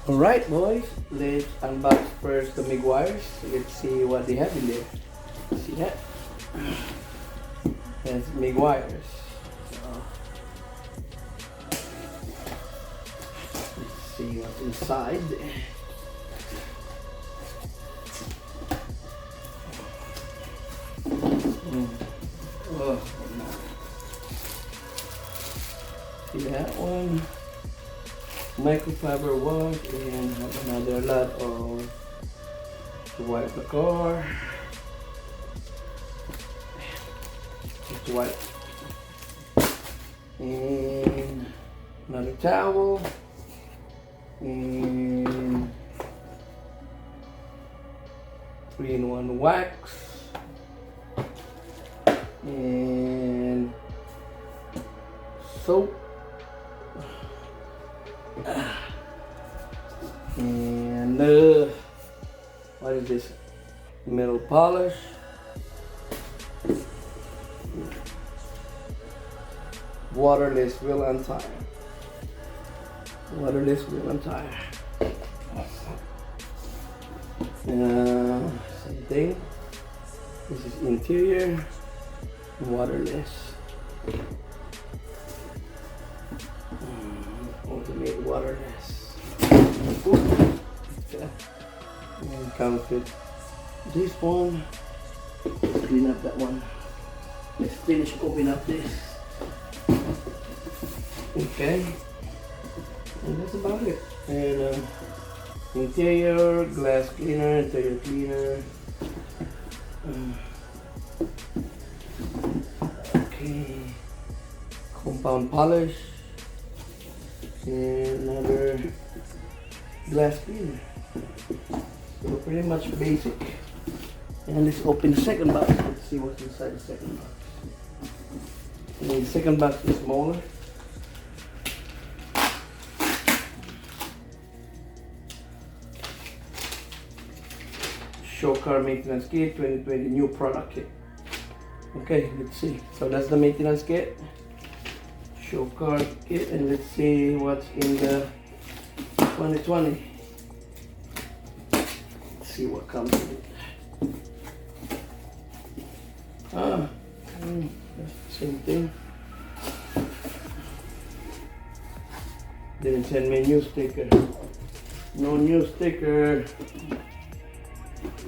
Alright boys, let's unbox first the Meguiars. Let's see what they have in there. See that? That's Meguiars. Let's see what's inside. Oh, see that one? Microfiber wash and have another lot of to wipe the car. Just wipe. And another towel. And 3-in-1 wax. And soap. And what is this? Metal polish. Waterless wheel and tire. Waterless wheel and tire. Same thing. This is interior. Waterless. Ultimate waterless. Okay. And comes with this one. Let's clean up that one. Let's finish opening up this. Okay. And that's about it. And interior, glass cleaner, interior cleaner. Okay. Compound polish. And another glass cleaner. So pretty much basic. And let's open the second box. Let's see what's inside the second box. And the second box is smaller. Show car maintenance kit 2020 new product kit. Okay, let's see. So that's the maintenance kit. Show car kit, and let's see what's in the 2020. Let's see what comes with it. That's the same thing. Didn't send me a new sticker. No new sticker.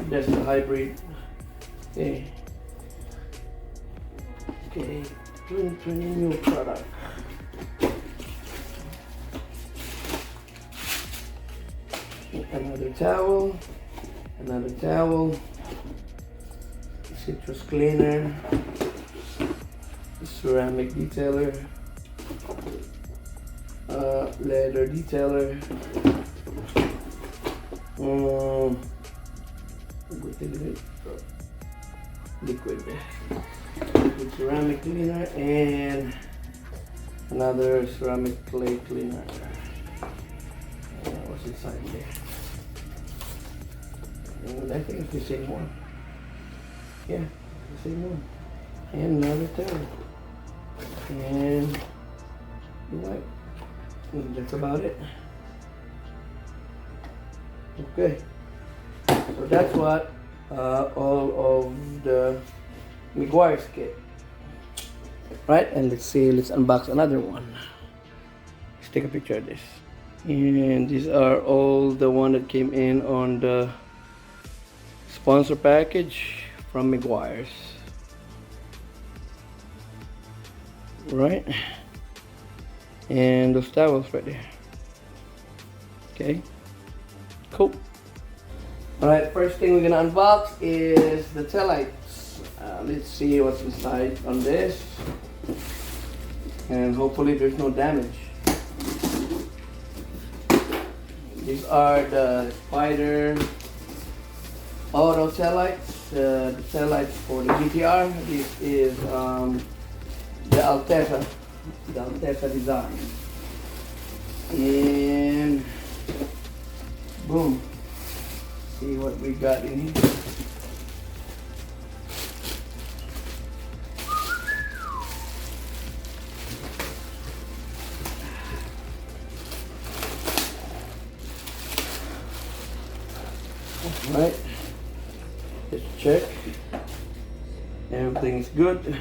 That's the hybrid. Okay. Okay. 2020 new product. Another towel. Another towel. Citrus cleaner. Ceramic detailer. Leather detailer. Liquid ceramic cleaner and another ceramic clay cleaner. What's inside there? And I think it's the same one. Yeah, the same one. And another towel. And what? That's about it. Okay. So that's what all of the Meguiars kit. Right, and let's see, let's unbox another one. Let's take a picture of this. And these are all the one that came in on the sponsor package from Meguiars. Right? And those towels right there. Okay. Cool. Alright, first thing we're gonna unbox is the taillights. Let's see what's inside on this. And hopefully there's no damage. These are the Spider Auto taillights. The taillights for the GTR. This is the Alteza design. And boom. See what we got in here. Right? Just check. Everything is good.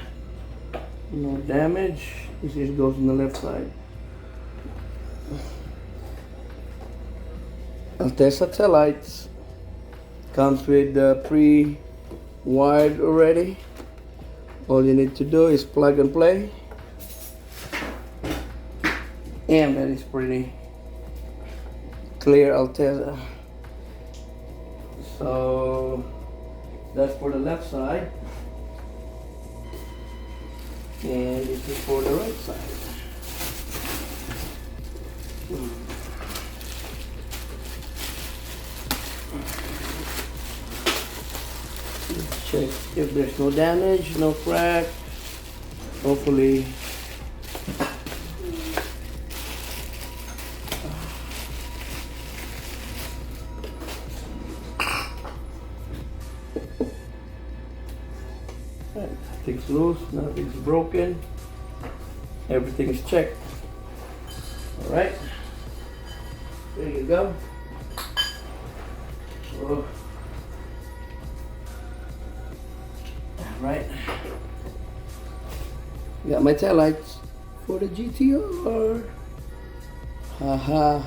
No damage. This just goes on the left side. Altessa Taillights comes with the pre-wired already. All you need to do is plug and play, and that is pretty clear Altessa. So that's for the left side, and this is for the right side. Let's check if there's no damage, no crack. Hopefully nothing's loose, nothing's broken, everything is checked. All right, there you go. Oh. All right, got my taillights for the GTR. Haha.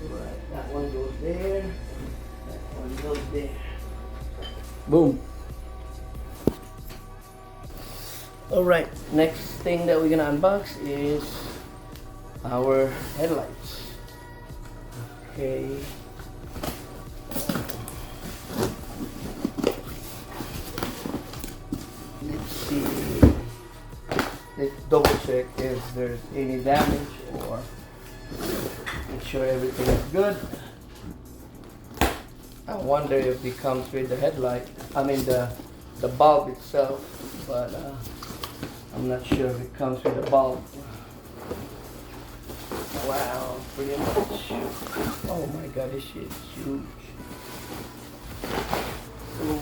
Alright, that one goes there, that one goes there. Boom. Alright, next thing that we're gonna unbox is our headlights. Okay. Let's see. Let's double check if there's any damage or make sure everything is good. I wonder if it comes with the headlight, I mean the bulb itself, but I'm not sure if it comes with the bulb. Wow, pretty much. Oh my god, this shit is huge. Ooh.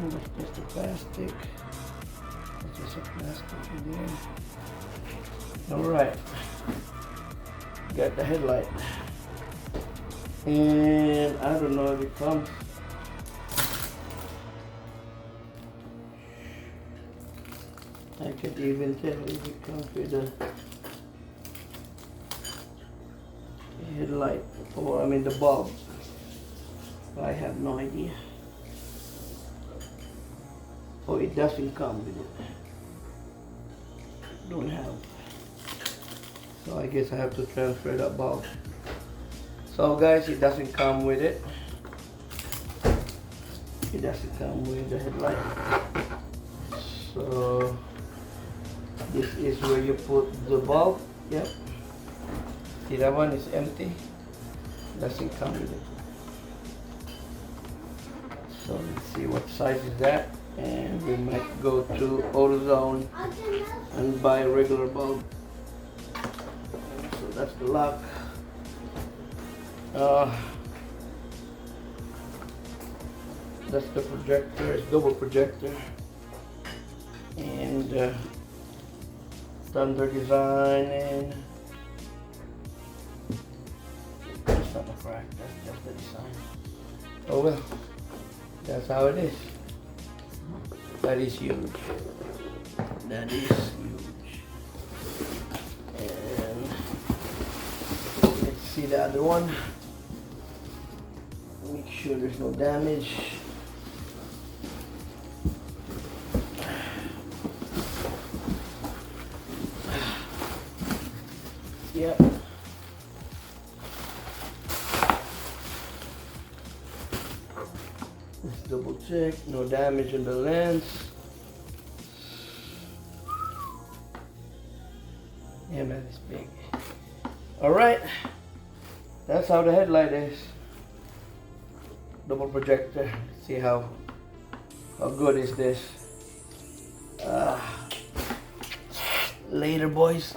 That's just a plastic. That's just a plastic in there. Alright. Got the headlight. And I don't know if it comes. I can't even tell if it comes with a headlight or the bulb. I have no idea. Oh, it doesn't come with it. Don't have. So I guess I have to transfer that bulb. So guys, it doesn't come with it. It doesn't come with the headlight. So this is where you put the bulb. Yep. See, that one is empty. Doesn't come with it. So let's see what size is that. And we might go to AutoZone and buy a regular bulb. So that's the lock. That's the projector. It's double projector and standard design, and that's not a crack. That's just the design. Oh well, that's how it is. That is huge. That is huge. And let's see the other one. Make sure there's no damage. Yep. Let's double check. No damage in the lens. Yeah, man, it's big. Alright. That's how the headlight is. Double projector. Let's see how good is this. later, boys.